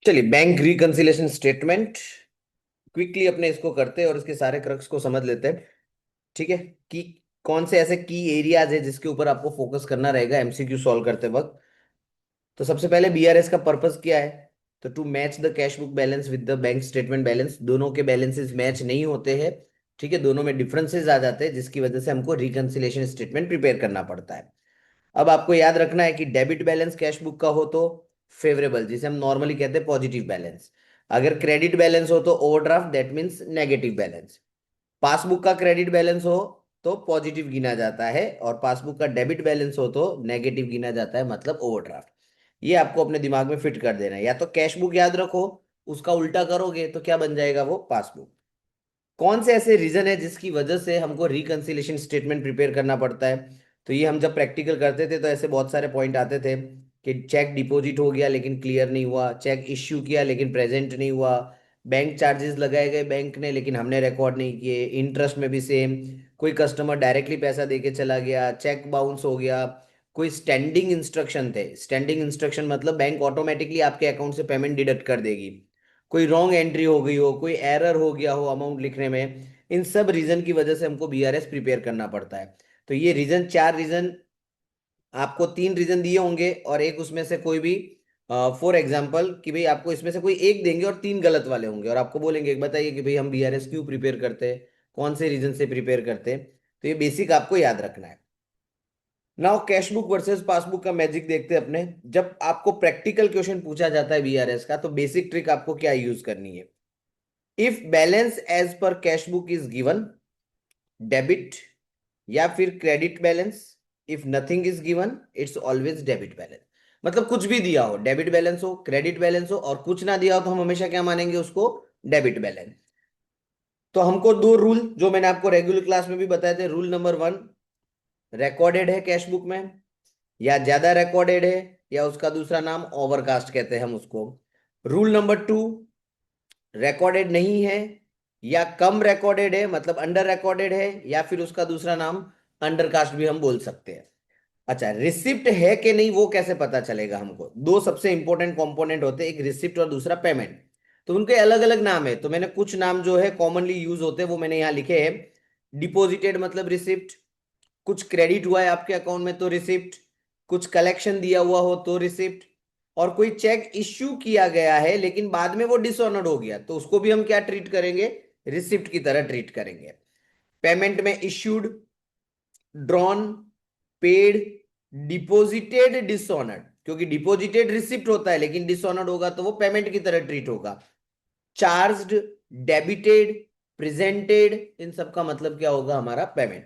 चलिए, bank reconciliation statement quickly अपने इसको करते हैं और इसके सारे क्रक्स को समझ लेते हैं। ठीक है कि कौन से ऐसे की एरियाज है जिसके ऊपर आपको फोकस करना रहेगा एमसीक्यू सॉल्व करते वक्त। तो सबसे पहले बीआरएस का पर्पस क्या है? तो to match the cash book balance with the bank statement balance. दोनों के बैलेंसेस मैच नहीं होते हैं। ठीक है, दोनों में डिफरेंसेस आ जाते हैं जिसकी वजह से हमको रिकंसिलिएशन स्टेटमेंट प्रिपेयर करना पड़ता है। अब आपको याद रखना है कि डेबिट बैलेंस कैश बुक का हो तो फेवरेबल, जिसे हम नॉर्मली कहते हैं पॉजिटिव बैलेंस। अगर क्रेडिट बैलेंस हो तो overdraft, that means negative balance. Passbook का क्रेडिट बैलेंस हो तो पॉजिटिव गिना जाता है, और पासबुक का डेबिट बैलेंस हो तो नेगेटिव गिना जाता है, मतलब ओवरड्राफ्ट। ये आपको अपने दिमाग में फिट कर देना है। या तो कैश बुक याद रखो, उसका उल्टा करोगे तो क्या बन जाएगा? वो पासबुक। कौन से ऐसे रीजन है जिसकी वजह से हमको रिकंसिलिएशन स्टेटमेंट प्रिपेयर करना पड़ता है? तो ये हम जब प्रैक्टिकल करते थे तो ऐसे बहुत सारे पॉइंट आते थे कि चेक डिपॉजिट हो गया लेकिन क्लियर नहीं हुआ, चेक इश्यू किया लेकिन प्रेजेंट नहीं हुआ, बैंक चार्जेस लगाए गए बैंक ने लेकिन हमने रिकॉर्ड नहीं किए, इंटरेस्ट में भी सेम, कोई कस्टमर डायरेक्टली पैसा देके चला गया, चेक बाउंस हो गया, कोई स्टैंडिंग इंस्ट्रक्शन थे। स्टैंडिंग इंस्ट्रक्शन मतलब बैंक ऑटोमेटिकली आपके अकाउंट से पेमेंट डिडक्ट कर देगी, कोई रॉन्ग एंट्री हो गई हो, कोई एरर हो गया हो अमाउंट लिखने में। इन सब रीजन की वजह से हमको बीआरएस प्रिपेयर करना पड़ता है। तो ये रीजन, चार रीजन, आपको तीन रीजन दिए होंगे और एक उसमें से कोई भी, फॉर एग्जाम्पल कि भाई आपको इसमें से कोई एक देंगे और तीन गलत वाले होंगे और आपको बोलेंगे बताइए कि भाई हम बीआरएस क्यों प्रिपेयर करते हैं, कौन से रीजन से प्रिपेयर करते हैं। तो ये बेसिक आपको याद रखना है। Now cash book versus passbook का मैजिक देखते हैं अपने। जब आपको प्रैक्टिकल क्वेश्चन पूछा जाता है बीआरएस का तो बेसिक ट्रिक आपको क्या यूज करनी है? If balance as per cash book is given, debit या फिर credit balance. If nothing is given, it's always debit balance. मतलब कुछ भी दिया हो, डेबिट बैलेंस हो, क्रेडिट बैलेंस हो, और कुछ ना दिया हो तो हम हमेशा क्या मानेंगे उसको? Debit balance. तो हमको दो रूल जो मैंने आपको रेगुलर क्लास में भी बताए थे। रूल नंबर वन, रिकॉर्डेड है कैश बुक में या ज्यादा रिकॉर्डेड है, या उसका दूसरा नाम ओवरकास्ट कहते हैं हम उसको। रूल नंबर टू, रिकॉर्डेड नहीं है या कम रिकॉर्डेड है, मतलब अंडर रिकॉर्डेड है, या फिर उसका दूसरा नाम अंडरकास्ट भी हम बोल सकते हैं। अच्छा, रिसिप्ट है कि नहीं वो कैसे पता चलेगा हमको? दो सबसे इंपॉर्टेंट कंपोनेंट होते हैं, एक रिसिप्ट और दूसरा पेमेंट। तो उनके अलग अलग नाम है, तो मैंने कुछ नाम जो है कॉमनली यूज होते हैं वो मैंने यहाँ लिखे हैं। डिपॉजिटेड मतलब रिसिप्ट, कुछ क्रेडिट हुआ है आपके अकाउंट में तो रिसिप्ट, कुछ कलेक्शन दिया हुआ हो तो रिसिप्ट, और कोई चेक इश्यू किया गया है लेकिन बाद में वो डिसऑनर्ड हो गया तो उसको भी हम क्या ट्रीट करेंगे? रिसिप्ट की तरह ट्रीट करेंगे। पेमेंट में issued, drawn, paid, deposited, dishonoured. क्योंकि डिपॉजिटेड रिसिप्ट होता है लेकिन डिसऑनर्ड होगा तो वो पेमेंट की तरह ट्रीट होगा। चार्ज्ड, डेबिटेड, प्रेजेंटेड, इन सब का मतलब क्या होगा? हमारा पेमेंट।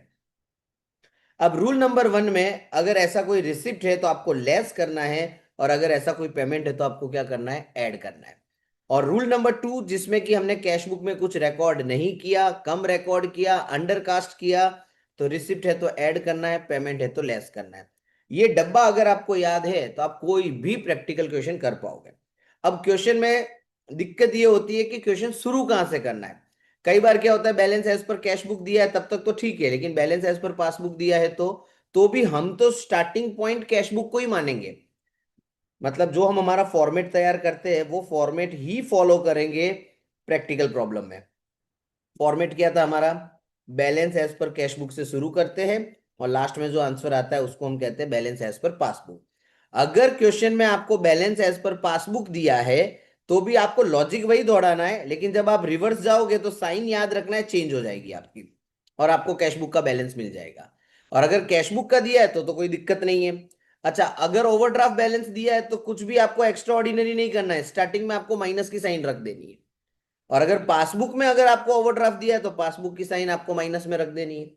अब रूल नंबर वन में अगर ऐसा कोई रिसिप्ट है तो आपको लेस करना है, और अगर ऐसा कोई पेमेंट है तो आपको क्या करना है? ऐड करना है। और रूल नंबर टू जिसमें कि हमने कैश बुक में कुछ रिकॉर्ड नहीं किया, कम रिकॉर्ड किया, अंडरकास्ट किया, तो रिसिप्ट है तो ऐड करना है, पेमेंट है तो लेस करना है। ये डब्बा अगर आपको याद है तो आप कोई भी प्रैक्टिकल क्वेश्चन कर पाओगे। अब क्वेश्चन में दिक्कत ये होती है कि क्वेश्चन शुरू कहां से करना है। कई बार क्या होता है, balance as per cash book दिया है तब तक तो ठीक है, लेकिन बैलेंस एज पर पासबुक दिया है तो भी हम तो स्टार्टिंग पॉइंट कैश बुक को ही मानेंगे। मतलब जो हम हमारा फॉर्मेट तैयार करते हैं वो फॉर्मेट ही फॉलो करेंगे प्रैक्टिकल प्रॉब्लम में। फॉर्मेट क्या था हमारा? Balance as per cash book से शुरू करते हैं और लास्ट में जो आंसर आता है उसको हम कहते हैं बैलेंस एज पर पासबुक। अगर क्वेश्चन में आपको बैलेंस एज पर पासबुक दिया है तो भी आपको लॉजिक वही दौड़ाना है, लेकिन जब आप रिवर्स जाओगे तो साइन याद रखना है, चेंज हो जाएगी आपकी और आपको कैश बुक का बैलेंस मिल जाएगा। और अगर कैश बुक का दिया है तो कोई दिक्कत नहीं है। अच्छा, अगर ओवरड्राफ्ट बैलेंस दिया है तो कुछ भी आपको एक्स्ट्रा ऑर्डिनरी नहीं करना है, स्टार्टिंग में आपको माइनस की साइन रख देनी है। और अगर पासबुक में अगर आपको ओवरड्राफ्ट दिया है तो पासबुक की साइन आपको माइनस में रख देनी है।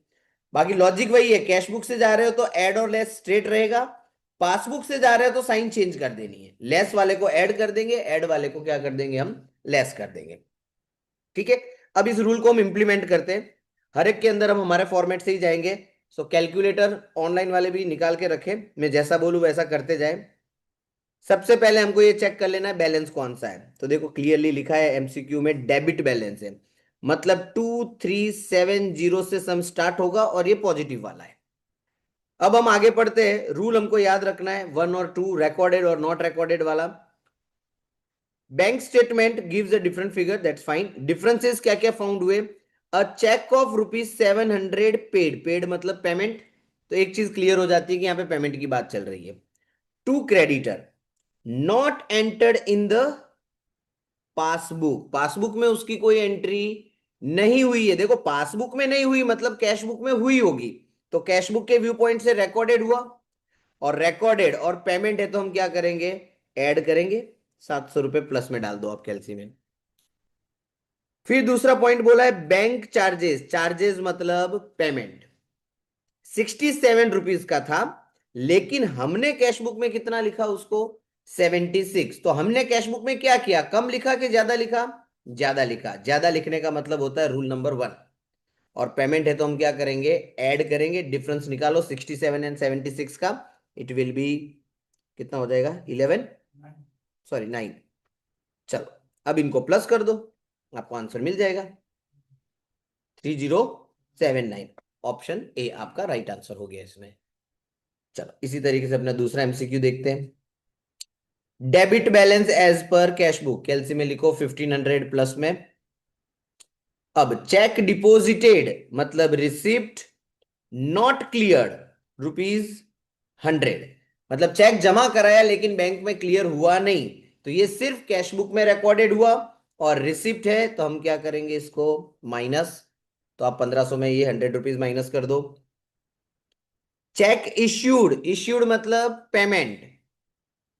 बाकी लॉजिक वही है, कैश बुक से जा रहे हो तो ऐड और लेस स्ट्रेट रहेगा, पासबुक से जा रहे हो तो साइन चेंज कर देनी है, लेस वाले को ऐड कर देंगे, ऐड वाले को क्या कर देंगे? हम लेस कर देंगे। ठीक है, अब इस रूल को हम इंप्लीमेंट करते हैं। हर एक के अंदर हम हमारे फॉर्मेट से ही जाएंगे। सो कैलकुलेटर ऑनलाइन वाले भी निकाल के रखें, मैं जैसा बोलूं वैसा करते जाए। सबसे पहले हमको ये चेक कर लेना है बैलेंस कौन सा है। तो देखो क्लियरली लिखा है एमसीक्यू में डेबिट बैलेंस है, मतलब 2370 से सम स्टार्ट होगा और ये पॉजिटिव वाला है। अब हम आगे पढ़ते हैं। रूल हमको याद रखना है वन और टू, रिकॉर्डेड और नॉट रिकॉर्डेड वाला। Bank statement gives a different figure, that's fine. Differences क्या क्या फाउंड हुए? अ चेक ऑफ ₹700 पेड, पेड मतलब पेमेंट, तो एक चीज क्लियर हो जाती है कि यहां पे पेमेंट की बात चल रही है। To creditor not entered in the passbook, passbook में उसकी कोई एंट्री नहीं हुई है। देखो पासबुक में नहीं हुई मतलब कैश बुक में हुई होगी, तो कैश बुक के व्यू पॉइंट से रिकॉर्डेड हुआ, और रिकॉर्डेड और पेमेंट है तो हम क्या करेंगे, ऐड करेंगे। ₹700 प्लस में डाल दो आप कैलसी में। फिर दूसरा पॉइंट बोला है बैंक चार्जेस, चार्जेस मतलब पेमेंट, ₹67 का था, लेकिन हमने कैश बुक में कितना लिखा उसको, 76। तो हमने कैश बुक में क्या किया, कम लिखा कि ज्यादा लिखा, ज्यादा लिखा। ज्यादा लिखने का मतलब होता है रूल नंबर 1। और पेमेंट है तो हम क्या करेंगे, ऐड करेंगे, डिफरेंस निकालो 67 एंड 76 का, इट विल बी कितना हो जाएगा, 11, सॉरी 9। चलो अब इनको प्लस कर दो, आपको आंसर मिल जाएगा 3079। ऑप्शन ए आपका राइट आंसर हो गया इसमें। चलो इसी तरीके से अपना दूसरा एमसीक्यू देखते हैं। Debit balance as per cash book, कैलसी में लिखो 1500 प्लस में। अब चेक डिपोजिटेड मतलब रिसिप्ट नॉट क्लियर ₹100, मतलब चेक जमा कराया लेकिन बैंक में क्लियर हुआ नहीं, तो ये सिर्फ कैश बुक में रिकॉर्डेड हुआ। और रिसिप्ट है तो हम क्या करेंगे इसको माइनस, तो आप 1500 में ये ₹100 माइनस कर दो। चेक इश्यूड, इश्यूड मतलब पेमेंट,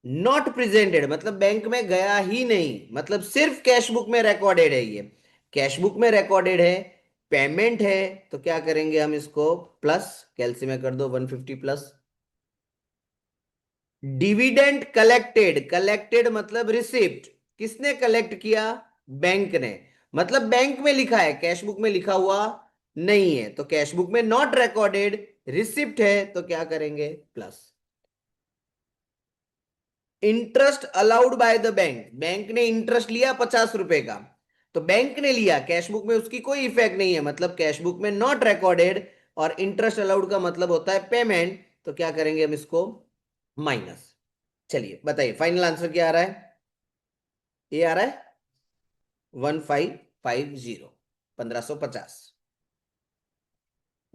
नॉट प्रेजेंटेड मतलब बैंक में गया ही नहीं, मतलब सिर्फ कैश बुक में रिकॉर्डेड है, ये कैश बुक में रिकॉर्डेड है, पेमेंट है, तो क्या करेंगे हम इसको प्लस, कैलसी में कर दो 150 प्लस। डिविडेंड कलेक्टेड, कलेक्टेड मतलब रिसिप्ट, किसने कलेक्ट किया, बैंक ने, मतलब बैंक में लिखा है, कैश बुक में लिखा हुआ नहीं है, तो कैश बुक में नॉट रिकॉर्डेड, रिसिप्ट है तो क्या करेंगे plus. Interest allowed by the bank, bank ने इंटरेस्ट लिया ₹50 का, तो बैंक ने लिया, कैश बुक में उसकी कोई इफेक्ट नहीं है, मतलब कैश बुक में नॉट रिकॉर्डेड, और इंटरेस्ट अलाउड का मतलब होता है पेमेंट, तो क्या करेंगे हम इसको माइनस। चलिए बताइए फाइनल आंसर क्या आ रहा है, ये आ रहा है 1550, 1550।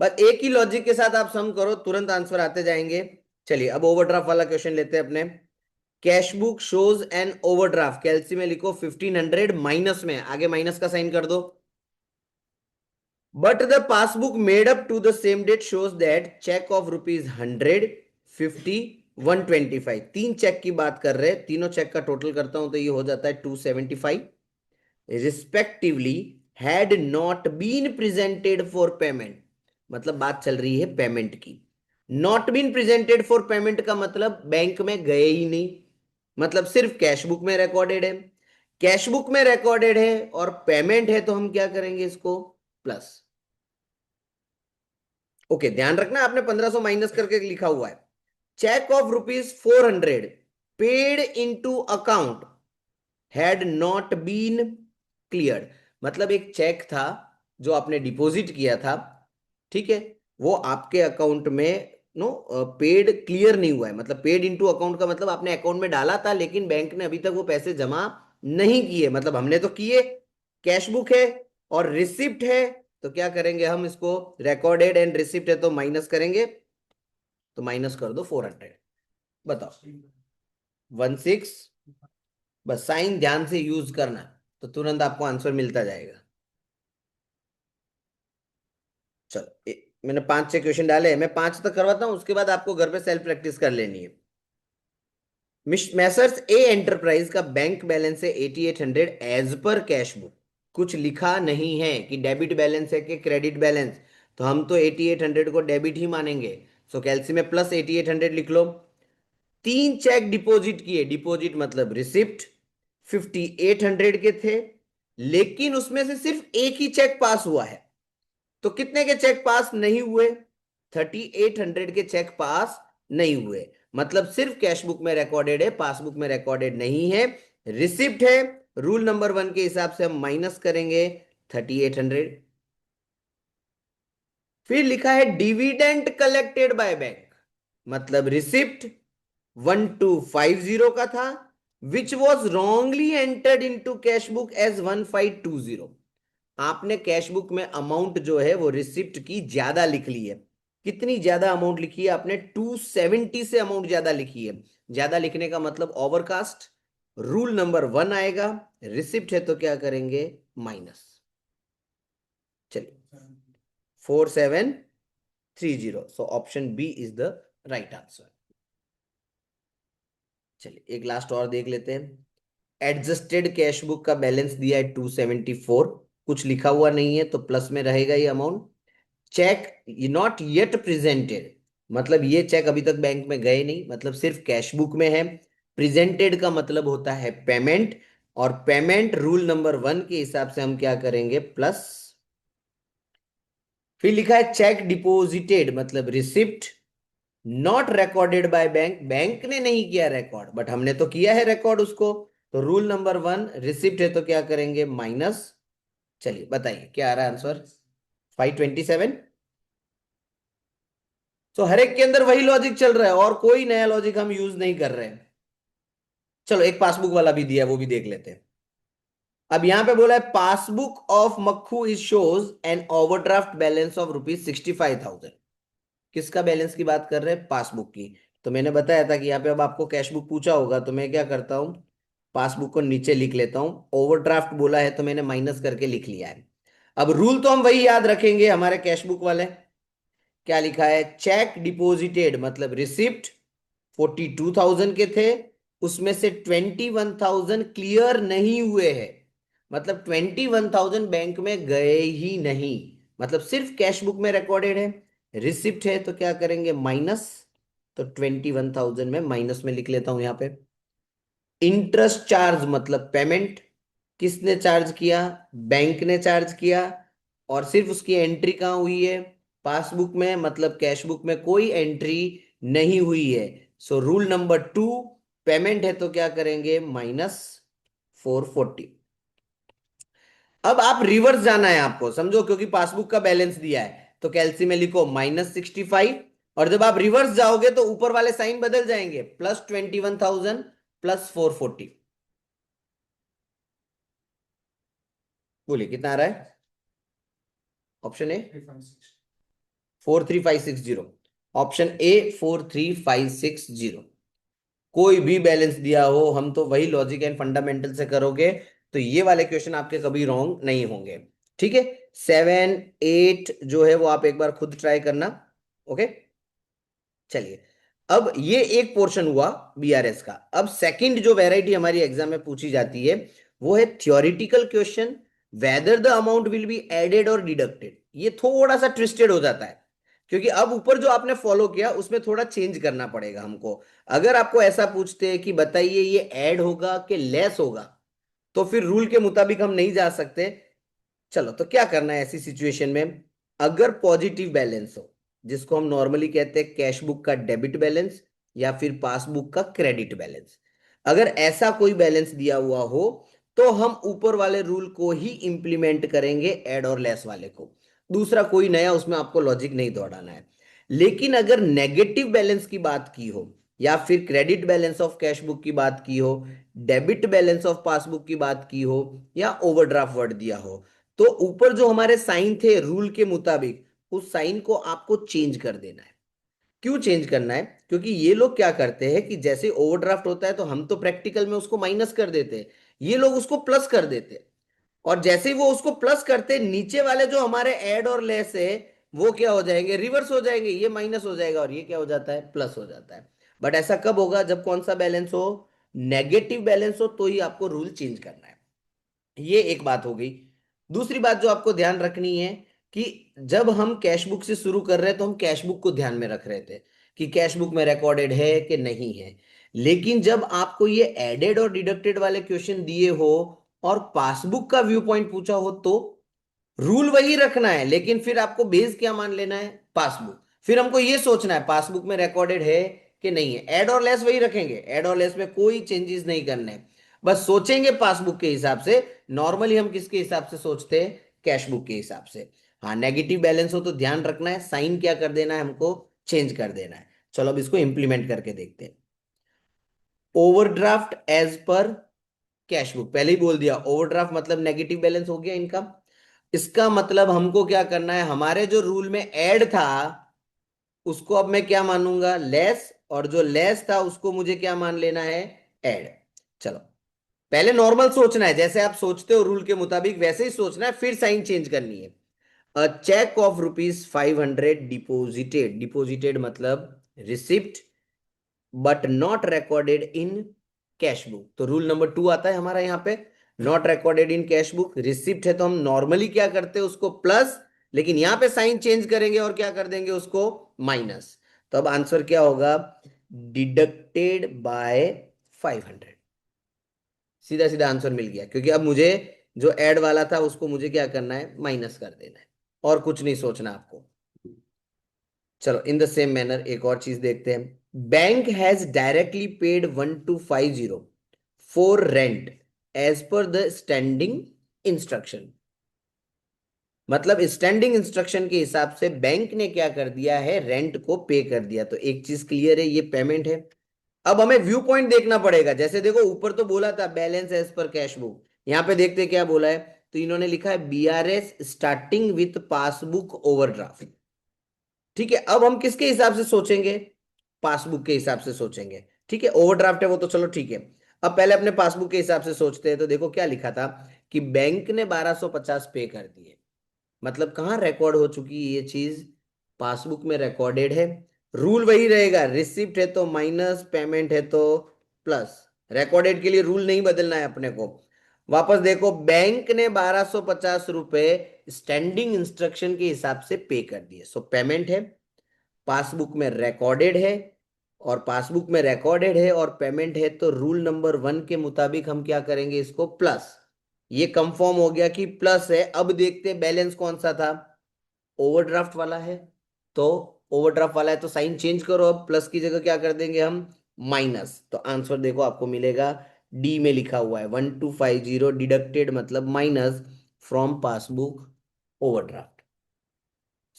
बस एक ही लॉजिक के साथ आप सम करो, तुरंत आंसर आते जाएंगे। चलिए अब ओवरड्राफ्ट वाला क्वेश्चन लेते हैं अपने। Cash book shows an overdraft, कैलसी में लिखो 1500 माइनस में, आगे माइनस का साइन कर दो। But the passbook made up to the same date shows that cheque of ₹100, 50, 125, तीन चेक की बात कर रहे हैं, तीनों चेक का टोटल करता हूं तो ये हो जाता है 275 respectively, had not been presented for payment, मतलब बात चल रही है पेमेंट की। Not been presented for payment का मतलब बैंक में गए ही नहीं, मतलब सिर्फ कैश बुक में रिकॉर्डेड है, कैश बुक में रिकॉर्डेड है और पेमेंट है तो हम क्या करेंगे इसको प्लस। ओके ध्यान रखना आपने 1500 माइनस करके लिखा हुआ है। Cheque of ₹400 paid into account had not been cleared, मतलब एक चेक था जो आपने डिपॉजिट किया था, ठीक है, वो आपके अकाउंट में नो पेड क्लियर नहीं हुआ है, मतलब पेड इनटू अकाउंट का मतलब आपने अकाउंट में डाला था लेकिन बैंक ने अभी तक वो पैसे जमा नहीं किए, मतलब हमने तो किए, कैश बुक है और रिसिप्ट है, तो क्या करेंगे हम इसको, रिकॉर्डेड एंड रिसिप्ट है तो माइनस करेंगे, तो माइनस कर दो 400। बताओ 16, बस साइन ध्यान से यूज करना, तो तुरंत आपको आंसर मिलता जाएगा। चलो मैंने 5 6 क्वेश्चन डाले हैं, मैं 5 तक करवाता हूं, उसके बाद आपको घर पे सेल्फ प्रैक्टिस कर लेनी है। मैसर्स ए एंटरप्राइज का बैंक बैलेंस है 8800 एज पर कैश बुक, कुछ लिखा नहीं है कि डेबिट बैलेंस है कि क्रेडिट बैलेंस, तो हम तो 8800 को डेबिट ही मानेंगे, सो कैलसी में प्लस 8800 लिख लो। तीन चेक डिपॉजिट किए, डिपॉजिट मतलब रिसिप्ट, 5800 के थे, लेकिन उसमें से सिर्फ एक ही चेक पास हुआ है, तो कितने के चेक पास नहीं हुए, 3800 के चेक पास नहीं हुए, मतलब सिर्फ कैश बुक में रिकॉर्डेड है, पासबुक में रिकॉर्डेड नहीं है, रिसिप्ट है, रूल नंबर 1 के हिसाब से हम माइनस करेंगे 3800। फिर लिखा है डिविडेंड कलेक्टेड बाय बैंक, मतलब रिसिप्ट 1250 का था, which was wrongly entered into cash book as 1520। आपने कैश बुक में अमाउंट जो है वो रिसिप्ट की ज्यादा लिख ली है। कितनी ज्यादा अमाउंट लिखी है आपने? 270 से अमाउंट ज्यादा लिखी है। ज्यादा लिखने का मतलब ओवरकास्ट। रूल नंबर 1 आएगा, रिसिप्ट है तो क्या करेंगे? माइनस। चलिए, 4730, so option B is the right answer. चलिए एक लास्ट और देख लेते हैं। एडजस्टेड कैश बुक का बैलेंस दिया है 274, कुछ लिखा हुआ नहीं है तो प्लस में रहेगा ये amount. Cheque not yet presented, मतलब ये चेक अभी तक बैंक में गए नहीं, मतलब सिर्फ कैश बुक में है। प्रेजेंटेड का मतलब होता है पेमेंट, और पेमेंट रूल नंबर 1 के हिसाब से हम क्या करेंगे? प्लस। फिर लिखा है चेक डिपोजिटेड, मतलब receipt not recorded by bank, bank ने नहीं किया रिकॉर्ड बट हमने तो किया है रिकॉर्ड उसको। तो रूल नंबर 1, रिसिप्ट है तो क्या करेंगे? माइनस। चलिए बताइए क्या आ रहा है आंसर? 527। तो हर एक के अंदर वही लॉजिक चल रहा है और कोई नया लॉजिक हम यूज नहीं कर रहे हैं। चलो एक पासबुक वाला भी दिया है, वो भी देख लेते हैं। अब यहां पे बोला है passbook of मक्खू is shows an overdraft balance of ₹65,000। किसका बैलेंस की बात कर रहे हैं? पासबुक की। तो मैंने बताया था कि यहाँ पे अब आपको कैश बुक पूछा होगा तो मैं क्या करता हूँ, पासबुक को नीचे लिख लेता हूँ। ओवरड्राफ्ट बोला है तो मैंने माइनस करके लिख लिया है। अब रूल तो हम वही याद रखेंगे हमारे कैश बुक वाले। क्या लिखा है? चेक डिपोजिटेड, मतलब रिसिप्ट 42,000 के थे, उसमें से 21,000 क्लियर नहीं हुए हैं, मतलब 21,000 बैंक में गए ही नहीं, मतलब सिर्फ कैश बुक में रिकॉर्डेड है। रिसिप्ट है तो क्या करेंगे? माइनस। तो 21,000 में माइनस में लिख लेता हूं यहां पे। इंटरेस्ट चार्ज मतलब पेमेंट, किसने चार्ज किया? बैंक ने चार्ज किया, और सिर्फ उसकी एंट्री कहाँ हुई है? पासबुक में, मतलब कैश बुक में कोई एंट्री नहीं हुई है। सो रूल नंबर 2, पेमेंट है तो क्या करेंगे? -440। अब आप रिवर्स जाना है आपको, समझो, क्योंकि पासबुक का बैलेंस दिया है तो कैलसी में लिखो -65, और जब आप रिवर्स जाओगे तो ऊपर वाले साइन बदल जाएंगे, +21,000 +440। बोलिए कितना आ रहा है? Option A 43560। Option A 43560। कोई भी बैलेंस दिया हो, हम तो वही लॉजिक एंड फंडामेंटल से करोगे तो ये वाले क्वेश्चन आपके कभी रॉन्ग नहीं होंगे। ठीक है, 7 8 जो है वो आप एक बार खुद ट्राई करना। ओके, चलिए। अब ये एक पोर्शन हुआ बीआरएस का। अब सेकंड जो वैरायटी हमारी एग्जाम में पूछी जाती है वो है theoretical question, whether the amount will be added और डिडक्टेड। ये थोड़ा सा ट्विस्टेड हो जाता है, क्योंकि अब ऊपर जो आपने फॉलो किया उसमें थोड़ा चेंज करना पड़ेगा हमको। अगर आपको ऐसा पूछते हैं कि बताइए ये ऐड होगा कि लेस होगा, तो फिर रूल के मुताबिक हम नहीं जा सकते। चलो तो क्या करना है ऐसी सिचुएशन में? अगर पॉजिटिव बैलेंस हो, जिसको हम नॉर्मली कहते हैं कैश बुक का डेबिट बैलेंस या फिर पासबुक का क्रेडिट बैलेंस, अगर ऐसा कोई बैलेंस दिया हुआ हो तो हम ऊपर वाले रूल को ही इंप्लीमेंट करेंगे, ऐड और लेस वाले को। दूसरा कोई नया उसमें आपको लॉजिक नहीं दौड़ाना है। लेकिन अगर नेगेटिव बैलेंस की बात की हो, या फिर credit balance of cash book की बात की हो, डेबिट बैलेंस ऑफ पासबुक की बात की हो, या ओवरड्राफ्ट वर्ड दिया हो, तो ऊपर जो हमारे साइन थे रूल के मुताबिक, उस साइन को आपको चेंज कर देना है। क्यों चेंज करना है? क्योंकि ये लोग क्या करते हैं कि जैसे ओवरड्राफ्ट होता है तो हम तो प्रैक्टिकल में उसको माइनस कर देते हैं, ये लोग उसको प्लस कर देते हैं। और जैसे ही वो उसको प्लस करते हैं, नीचे वाले जो हमारे ऐड और लेस है वो क्या हो जाएंगे? रिवर्स हो जाएंगे, ये माइनस हो जाएगा और ये क्या हो जाता है? प्लस हो जाता है। बट ऐसा कब होगा? जब कौन सा बैलेंस हो? नेगेटिव बैलेंस हो, तो ही आपको रूल चेंज करना है। ये एक बात हो गई। दूसरी बात जो आपको ध्यान रखनी है कि जब हम कैश बुक से शुरू कर रहे हैं तो हम कैश बुक को ध्यान में रख रहे थे कि कैश बुक में रिकॉर्डेड है कि नहीं है। लेकिन जब आपको ये एडेड और डिडक्टेड वाले क्वेश्चन दिए हो और पासबुक का व्यू पॉइंट पूछा हो, तो रूल वही रखना है, लेकिन फिर आपको बेस क्या मान लेना है? पासबुक। फिर हमको ये सोचना है पासबुक में रिकॉर्डेड है कि नहीं है। ऐड और लेस वही रखेंगे, ऐड और लेस में कोई चेंजेस नहीं करने हैं। बस सोचेंगे पासबुक के हिसाब से। नॉर्मली हम किसके हिसाब से सोचते हैं? कैश बुक के हिसाब से। हाँ, नेगेटिव बैलेंस हो तो ध्यान रखना है, साइन क्या कर देना है हमको? चेंज कर देना है। चलो अब इसको इंप्लीमेंट करके देखते हैं। Overdraft as per cash book, पहले ही बोल दिया, ओवरड्राफ्ट मतलब नेगेटिव बैलेंस हो गया इनका। इसका मतलब हमको क्या करना है, हमारे जो रूल में ऐड था उसको अब मैं क्या मानूंगा, लेस, और जो लेस था उसको मुझे क्या मान लेना है, ऐड। चलो, पहले नॉर्मल सोचना है, जैसे आप सोचते हो रूल के मुताबिक वैसे ही सोचना है, फिर साइन चेंज करनी है। अ चेक ऑफ ₹500 डिपोजिटेड, डिपोजिटेड मतलब receipt, but not recorded in cash book. तो रूल नंबर 2 आता है हमारा यहाँ पे, not recorded in cash book. Receipt है तो हम नॉर्मली क्या करते हैं उसको प्लस, लेकिन यहां पे साइन चेंज करेंगे और क्या कर देंगे उसको माइनस। तो अब आंसर क्या होगा, डिडक्टेड बाय 500। सीधा सीधा आंसर मिल गया, क्योंकि अब मुझे जो ऐड वाला था उसको मुझे क्या करना है, माइनस कर देना है, और कुछ नहीं सोचना आपको। चलो, इन द सेम मैनर एक और चीज देखते हैं। Bank has directly paid 1250 for rent as per the standing instruction. मतलब स्टैंडिंग इंस्ट्रक्शन के हिसाब से बैंक ने क्या कर दिया है, रेंट को पे कर दिया। तो एक चीज क्लियर है, ये पेमेंट है। अब हमें व्यू पॉइंट देखना पड़ेगा। जैसे देखो, ऊपर तो बोला था balance as per cash book, यहां पे देखते हैं क्या बोला है। तो इन्होंने लिखा है BRS starting with passbook overdraft. ठीक है, अब हम किसके हिसाब से सोचेंगे, पासबुक के हिसाब से सोचेंगे। ठीक है, ओवरड्राफ्ट है वो तो चलो ठीक है। अब पहले अपने पासबुक के हिसाब से सोचते हैं। तो देखो क्या लिखा था कि बैंक ने 1250 पे कर दिए। मतलब कहाँ रिकॉर्ड हो चुकी है ये चीज, पासबुक में रिकॉर्डेड है। रूल वही रहेगा, रिसिप्ट है तो माइनस, पेमेंट है तो प्लस। रिकॉर्डेड के लिए रूल नहीं बदलना है अपने को। वापस देखो, बैंक ने 1250 रुपए स्टैंडिंग इंस्ट्रक्शन के हिसाब से पे कर दिए, सो पेमेंट है। पासबुक में रिकॉर्डेड है, और पासबुक में रिकॉर्डेड है और पेमेंट है, तो रूल नंबर 1 के मुताबिक हम क्या करेंगे, इसको प्लस। ये कंफर्म हो गया कि प्लस है। अब देखते हैं बैलेंस कौन सा था, ओवरड्राफ्ट वाला है। तो ओवरड्राफ्ट वाला है तो साइन चेंज करो, अब प्लस की जगह क्या कर देंगे हम, माइनस। तो आंसर देखो आपको मिलेगा, डी में लिखा हुआ है 1250 डिडक्टेड मतलब माइनस फ्रॉम पासबुक ओवरड्राफ्ट।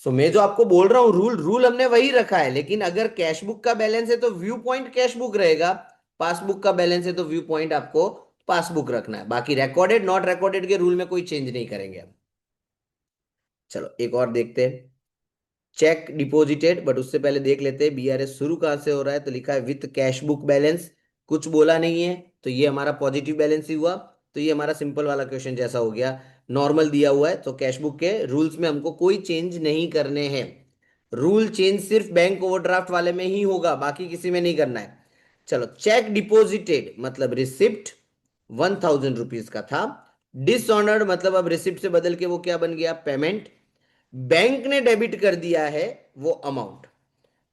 सो मैं जो आपको बोल रहा हूँ, रूल रूल हमने वही रखा है, लेकिन अगर कैश बुक का बैलेंस है तो व्यू पॉइंट कैश बुक रहेगा, पासबुक का बैलेंस है तो व्यू पॉइंट आपको पासबुक रखना है। बाकी रिकॉर्डेड नॉट रिकॉर्डेड के रूल में कोई चेंज नहीं करेंगे हम। चलो एक और देखते हैं, चेक डिपॉजिटेड, बट उससे पहले देख लेते हैं बीआरएस शुरू कहां से हो रहा है। तो लिखा है विथ कैश बुक बैलेंस, कुछ बोला नहीं है, तो ये हमारा पॉजिटिव बैलेंस ही हुआ। तो ये हमारा सिंपल वाला क्वेश्चन जैसा हो गया, नॉर्मल दिया हुआ है, तो कैश बुक के रूल्स में हमको कोई चेंज नहीं करने हैं। रूल चेंज सिर्फ बैंक ओवरड्राफ्ट वाले में ही होगा, बाकी किसी में नहीं करना है। चलो, चेक डिपॉजिटेड मतलब रिसिप्ट 1000 रुपीज का था। डिसऑनर्ड मतलब अब रिसिप्ट से बदल के वो क्या बन गया, पेमेंट। बैंक ने डेबिट कर दिया है वो अमाउंट,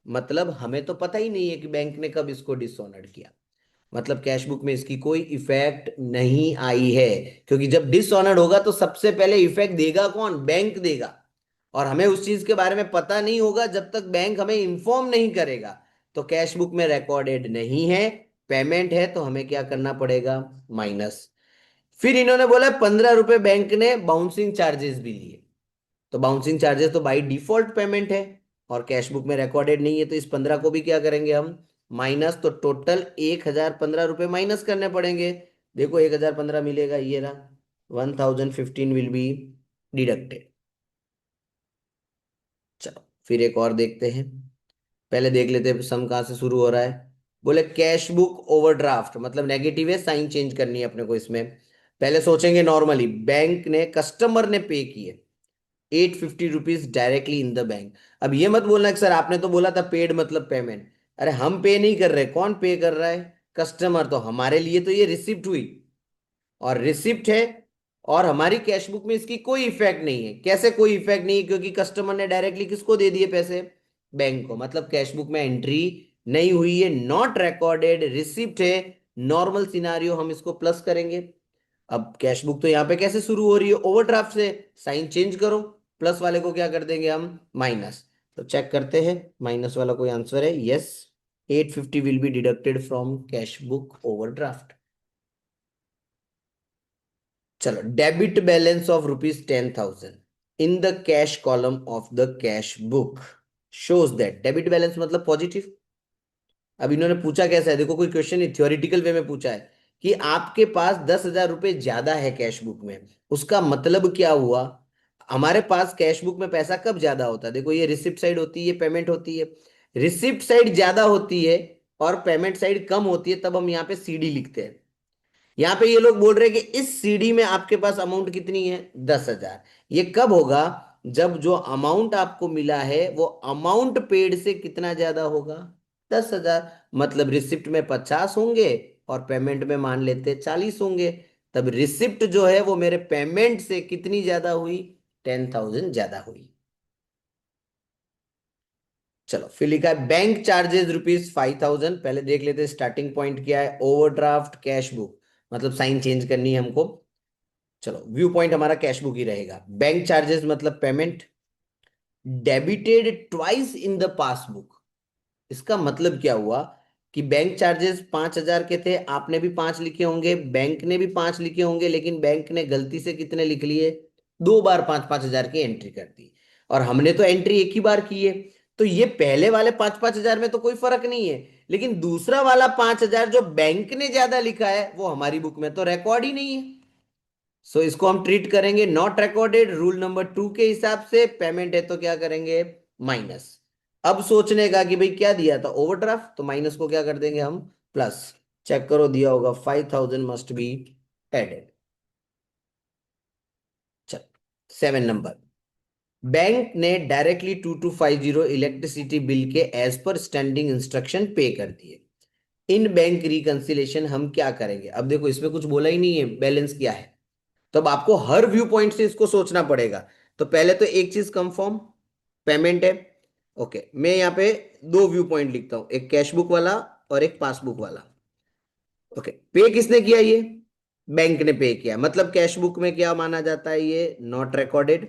मतलब हमें तो पता ही नहीं है कि बैंक ने कब इसको डिसऑनर्ड किया। मतलब कैश बुक में इसकी कोई इफेक्ट नहीं आई है, क्योंकि जब डिसऑनर्ड होगा तो सबसे पहले इफेक्ट देगा कौन, बैंक देगा। और हमें उस चीज के बारे में पता नहीं होगा जब तक बैंक हमें इंफॉर्म नहीं करेगा। तो कैश बुक में रिकॉर्डेड नहीं है, पेमेंट है, तो हमें क्या करना पड़ेगा, माइनस। फिर इन्होंने बोला 15 रुपए बैंक ने बाउंसिंग चार्जेस भी लिए। तो बाउंसिंग चार्जेस तो बाई डिफॉल्ट पेमेंट है, और कैश बुक में रिकॉर्डेड नहीं है, तो इस 15 को भी क्या करेंगे हम, माइनस। तो टोटल 1015 रुपये माइनस करने पड़ेंगे। देखो 1015 मिलेगा, ये रहा, 1015 विल बी डिडक्टेड। चलो फिर एक और देखते हैं, पहले देख लेते हैं सम कहाँ से शुरू हो रहा है। बोले कैश बुक ओवरड्राफ्ट मतलब नेगेटिव है, साइन चेंज करनी है अपने को इसमें। पहले सोचेंगे नॉर्मली, बैंक ने, कस्टमर ने पे किए 850 rupees directly in the bank. अब ये मत बोलना कि सर आपने तो बोला था पेड मतलब पेमेंट। अरे हम पे नहीं कर रहे, कौन पे कर रहा है, कस्टमर। तो हमारे लिए तो ये रिसिप्ट हुई, और रिसिप्ट है, और हमारी कैश बुक में इसकी कोई इफेक्ट नहीं है। कैसे कोई इफेक्ट नहीं है, क्योंकि कस्टमर ने डायरेक्टली किसको दे दिए पैसे, बैंक को। मतलब कैश बुक में एंट्री नहीं हुई है, नॉट रिकॉर्डेड, रिसिप्ट है। नॉर्मल सिनारियो हम इसको प्लस करेंगे। अब कैश बुक तो यहाँ पे कैसे शुरू हो रही है, ओवरड्राफ्ट से, साइन चेंज करो, प्लस वाले को क्या कर देंगे हम, माइनस। तो चेक करते हैं माइनस वाला कोई आंसर है, yes, 850 will be deducted from cash book overdraft. चलो, debit balance of ₹10,000 in the cash column of the cash book shows that, debit balance मतलब पॉजिटिव, अब इन्होंने पूछा कैसा है, देखो कोई क्वेश्चन नहीं, थ्योरेटिकल वे में पूछा है कि आपके पास 10,000 रुपये ज्यादा है कैश बुक में। उसका मतलब क्या हुआ, हमारे पास कैश बुक में पैसा कब ज्यादा होता है, देखो ये रिसिप्ट साइड होती है, ये पेमेंट होती है। रिसिप्ट साइड ज्यादा होती है और पेमेंट साइड कम होती है, तब हम यहाँ पे सीडी लिखते हैं। यहाँ पे ये लोग बोल रहे हैं कि इस सीडी में आपके पास अमाउंट कितनी है, 10,000। ये कब होगा, जब जो अमाउंट आपको मिला है वो अमाउंट पेड से कितना ज्यादा होगा, 10,000। मतलब रिसिप्ट में 50 होंगे और पेमेंट में मान लेते 40 होंगे, तब रिसिप्ट जो है वो मेरे पेमेंट से कितनी ज्यादा हुई, 10,000 ज्यादा हुई। चलो फिर लिखा है बैंक चार्जेस ₹5,000। पहले देख लेते हैं स्टार्टिंग पॉइंट क्या है, ओवरड्राफ्ट कैश बुक, मतलब साइन चेंज करनी है हमको। चलो व्यू पॉइंट हमारा कैश बुक ही रहेगा। बैंक चार्जेस मतलब payment, debited twice in the passbook. इसका मतलब क्या हुआ कि बैंक चार्जेस 5,000 के थे, आपने भी 5 लिखे होंगे, बैंक ने भी 5 लिखे होंगे, लेकिन बैंक ने गलती से कितने लिख लिए, 2 बार 5-5 हजार की एंट्री कर दी, और हमने तो एंट्री एक ही बार की है। तो ये पहले वाले 5-5 हजार में तो कोई फर्क नहीं है, लेकिन दूसरा वाला 5,000 जो बैंक ने ज्यादा लिखा है वो हमारी बुक में तो रिकॉर्ड ही नहीं है। सो इसको हम ट्रीट करेंगे नॉट रिकॉर्डेड, रूल नंबर 2 के हिसाब से। पेमेंट है तो क्या करेंगे, माइनस। अब सोचने का कि भाई क्या दिया था, ओवरड्राफ्ट, तो माइनस को क्या कर देंगे हम, प्लस। चेक करो दिया होगा 5,000 मस्ट बी एडेड। चल 7 नंबर, बैंक ने डायरेक्टली 2250 इलेक्ट्रिसिटी बिल के as per standing instruction pay कर दिए। इन बैंक रिकंसिलेशन हम क्या करेंगे, अब देखो इसमें कुछ बोला ही नहीं है बैलेंस क्या है, तो अब आपको हर व्यू पॉइंट से इसको सोचना पड़ेगा। तो पहले तो एक चीज कंफर्म, पेमेंट है। ओके, मैं यहाँ पे 2 व्यू पॉइंट लिखता हूं, एक कैश बुक वाला और एक पासबुक वाला। ओके, पे किसने किया, ये बैंक ने पे किया, मतलब कैश बुक में क्या माना जाता है, ये नॉट रिकॉर्डेड,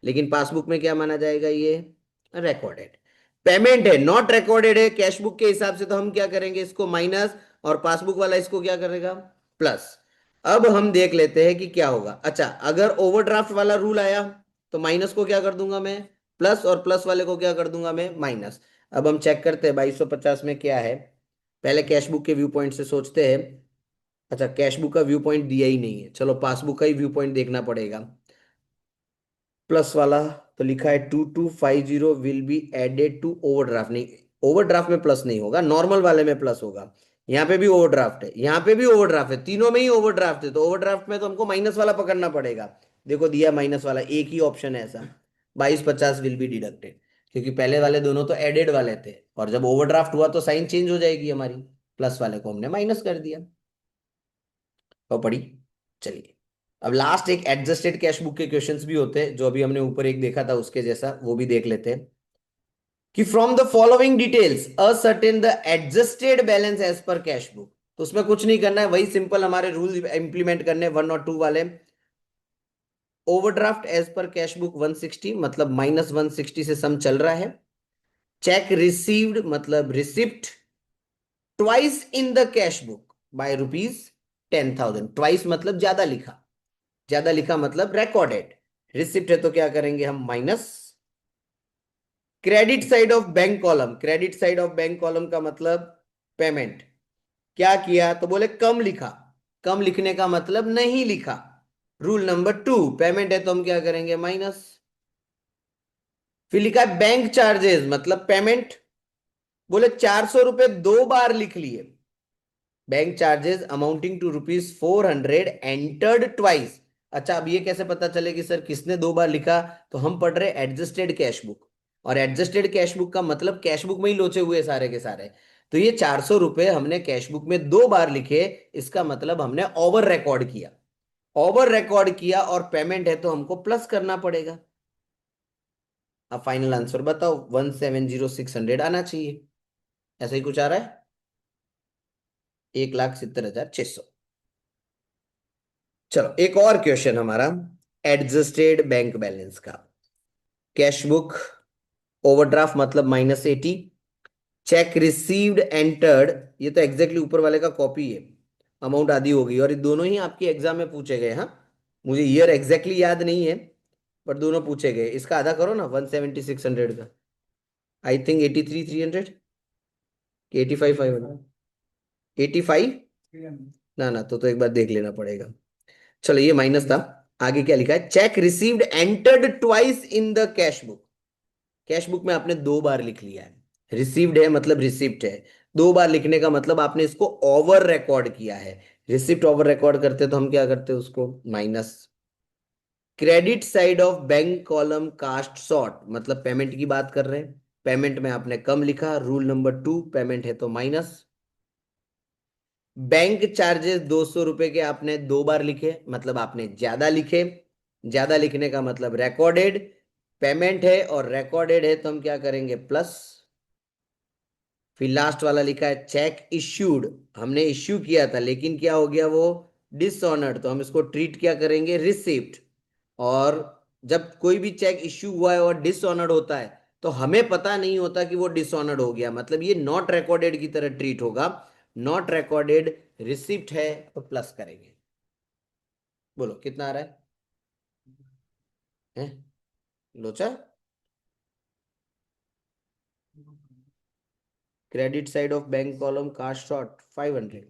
लेकिन पासबुक में क्या माना जाएगा, ये रिकॉर्डेड। पेमेंट है, नॉट रिकॉर्डेड है कैश बुक के हिसाब से, तो हम क्या करेंगे, इसको माइनस, और पासबुक वाला इसको क्या करेगा, प्लस। अब हम देख लेते हैं कि क्या होगा। अच्छा, अगर ओवरड्राफ्ट वाला रूल आया तो माइनस को क्या कर दूंगा मैं, प्लस, और प्लस वाले को क्या कर दूंगा मैं, माइनस। अब हम चेक करते हैं 2250 में क्या है, पहले कैश बुक के व्यू पॉइंट से सोचते हैं। अच्छा, कैश बुक का व्यू पॉइंट दिया ही नहीं है, चलो पासबुक का ही व्यू पॉइंट देखना पड़ेगा। प्लस वाला, तो लिखा है 2250 will be added to overdraft, नहीं, ओवरड्राफ्ट में प्लस नहीं होगा, नॉर्मल वाले में प्लस होगा। यहाँ पे भी ओवरड्राफ्ट है, यहाँ पे भी ओवरड्राफ्ट है, तीनों में ही ओवरड्राफ्ट है, तो ओवरड्राफ्ट में तो हमको माइनस वाला पकड़ना पड़ेगा। देखो दिया माइनस वाला, एक ही ऑप्शन है ऐसा, 2250 विल बी डिडक्टेड, क्योंकि पहले वाले दोनों तो एडेड वाले थे, और जब ओवरड्राफ्ट हुआ तो साइन चेंज हो जाएगी हमारी, प्लस वाले को हमने माइनस कर दिया। तो पड़ी। चलिए, अब लास्ट एक एडजस्टेड कैश बुक के क्वेश्चंस भी होते हैं, जो अभी हमने ऊपर एक देखा था उसके जैसा, वो भी देख लेते हैं कि from the following details ascertain the adjusted balance as per cash book. तो उसमें कुछ नहीं करना है, वही सिंपल हमारे रूल इंप्लीमेंट करने 1 और 2 वाले। Overdraft as per cash book 160, मतलब -160 से सम चल रहा है। चेक रिसीव्ड मतलब receipt twice in the cash book by ₹10,000, twice मतलब ज्यादा लिखा, ज्यादा लिखा मतलब रिकॉर्डेड। रिसिप्ट है तो क्या करेंगे हम, minus. Credit side of bank column, credit side of bank column का मतलब पेमेंट। क्या किया, तो बोले कम लिखा, कम लिखने का मतलब नहीं लिखा। रूल नंबर 2, पेमेंट है तो हम क्या करेंगे, माइनस। फिर लिखा है बैंक चार्जेस मतलब पेमेंट, बोले 400 रुपए 2 बार लिख लिए। Bank charges amounting to ₹400 entered twice. अच्छा, अब ये कैसे पता चले कि सर किसने 2 बार लिखा, तो हम पढ़ रहे एडजस्टेड कैश बुक, और एडजस्टेड कैश बुक का मतलब कैश बुक में ही लोचे हुए सारे के सारे। तो ये 400 रुपए हमने कैश बुक में 2 बार लिखे, इसका मतलब हमने ओवर रिकॉर्ड किया, ओवर रिकॉर्ड किया, और पेमेंट है तो हमको प्लस करना पड़ेगा। अब फाइनल आंसर बताओ, 170,600 आना चाहिए, ऐसा ही कुछ आ रहा है, 1,70,600। चलो एक और क्वेश्चन हमारा, एडजस्टेड बैंक बैलेंस का। कैश बुक, ओवरड्राफ्ट मतलब -80, चेक रिसीव्ड एंटर्ड, ये तो एग्जैक्टली ऊपर वाले का कॉपी है, अमाउंट आधी हो गई, और ये दोनों ही आपके एग्जाम में पूछे गए। हाँ, मुझे ईयर एग्जैक्टली याद नहीं है, पर दोनों पूछे गए। इसका आधा करो ना 170,600 का, आई थिंक 83,300। कि 85 500? 85? ना ना, तो एक बार देख लेना पड़ेगा। चलो ये माइनस था। आगे क्या लिखा है? Cheque received entered twice in the cash book. Cash book में आपने 2 बार लिख लिया है। रिसीव्ड है मतलब रिसिप्ट है। 2 बार लिखने का मतलब आपने इसको ओवर रिकॉर्ड किया है। रिसिप्ट ओवर रिकॉर्ड करते तो हम क्या करते उसको minus. Credit side of bank column cast short, मतलब पेमेंट की बात कर रहे हैं। पेमेंट में आपने कम लिखा, रूल नंबर 2, पेमेंट है तो माइनस। बैंक चार्जेस 200 रुपए के आपने 2 बार लिखे, मतलब आपने ज्यादा लिखे। ज्यादा लिखने का मतलब रिकॉर्डेड। पेमेंट है और रिकॉर्डेड है तो हम क्या करेंगे प्लस। फिर लास्ट वाला लिखा है चेक इश्यूड। हमने इश्यू किया था लेकिन क्या हो गया वो, डिसऑनर्ड, तो हम इसको ट्रीट क्या करेंगे, रिसिप्ट। और जब कोई भी चेक इश्यू हुआ है और डिसऑनर्ड होता है तो हमें पता नहीं होता कि वो डिसऑनर्ड हो गया, मतलब ये नॉट रिकॉर्डेड की तरह ट्रीट होगा। नॉट रिकॉर्डेड रिसिप्ट है तो प्लस करेंगे। बोलो कितना आ रहा है? लोचा। Credit side of bank column cast short 500।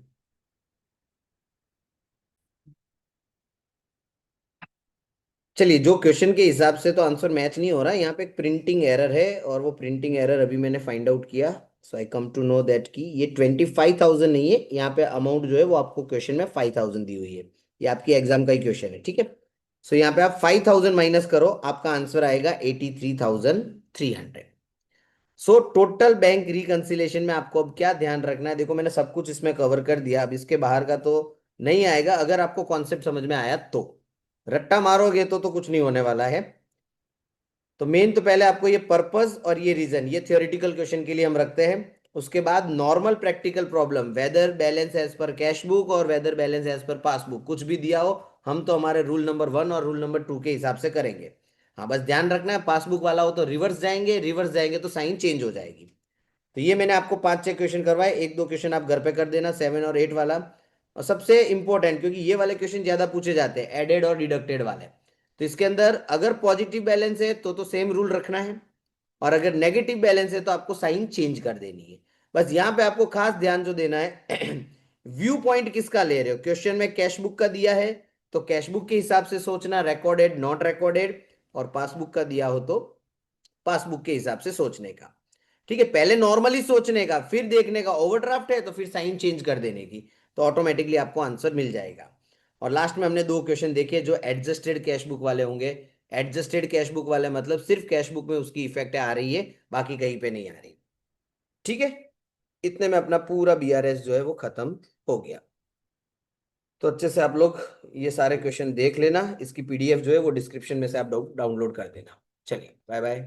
चलिए, जो क्वेश्चन के हिसाब से तो आंसर मैच नहीं हो रहा, यहाँ पे एक प्रिंटिंग एरर है और वो प्रिंटिंग एरर अभी मैंने फाइंड आउट किया। सो आई कम टू नो दैट कि ये 25,000 नहीं है, यहाँ पे अमाउंट जो है वो आपको क्वेश्चन में 5,000 दी हुई है। ये आपकी एग्जाम का ही क्वेश्चन है, ठीक है। सो यहाँ पे आप 5,000 माइनस करो, आपका आंसर आएगा 83,300। सो टोटल बैंक रिकंसिलेशन में आपको अब क्या ध्यान रखना है, देखो मैंने सब कुछ इसमें कवर कर दिया, अब इसके बाहर का तो नहीं आएगा अगर आपको कॉन्सेप्ट समझ में आया तो। रट्टा मारोगे तो कुछ नहीं होने वाला है। तो मेन तो पहले आपको ये पर्पस और ये रीजन, ये थियोरेटिकल क्वेश्चन के लिए हम रखते हैं। उसके बाद normal practical problem, whether balance as per cash book और whether balance as per passbook, कुछ भी दिया हो हम तो हमारे रूल नंबर 1 और रूल नंबर 2 के हिसाब से करेंगे। हाँ बस ध्यान रखना है, पासबुक वाला हो तो रिवर्स जाएंगे, रिवर्स जाएंगे तो साइन चेंज हो जाएगी। तो ये मैंने आपको 5-6 क्वेश्चन करवाए, 1-2 क्वेश्चन आप घर पे कर देना, 7 और 8 वाला। और सबसे इंपॉर्टेंट, क्योंकि ये वाले क्वेश्चन ज्यादा पूछे जाते हैं, एडेड और डिडक्टेड वाले। तो इसके अंदर अगर पॉजिटिव बैलेंस है तो सेम रूल रखना है, और अगर नेगेटिव बैलेंस है तो आपको साइन चेंज कर देनी है। बस यहाँ पे आपको खास ध्यान जो देना है व्यू पॉइंट किसका ले रहे हो, क्वेश्चन में कैश बुक का दिया है तो कैश बुक के हिसाब से सोचना, रिकॉर्डेड नॉट रिकॉर्डेड, और पासबुक का दिया हो तो पासबुक के हिसाब से सोचने का। ठीक है, पहले नॉर्मली सोचने का, फिर देखने का ओवरड्राफ्ट है तो फिर साइन चेंज कर देने की, तो ऑटोमेटिकली आपको आंसर मिल जाएगा। और लास्ट में हमने 2 क्वेश्चन देखे जो एडजस्टेड कैश बुक वाले होंगे। एडजस्टेड कैश बुक वाले मतलब सिर्फ कैश बुक में उसकी इफेक्ट आ रही है, बाकी कहीं पे नहीं आ रही। ठीक है, इतने में अपना पूरा बीआरएस जो है वो खत्म हो गया। तो अच्छे से आप लोग ये सारे क्वेश्चन देख लेना, इसकी पीडीएफ जो है वो डिस्क्रिप्शन में से आप डाउनलोड कर देना। चलिए बाय बाय।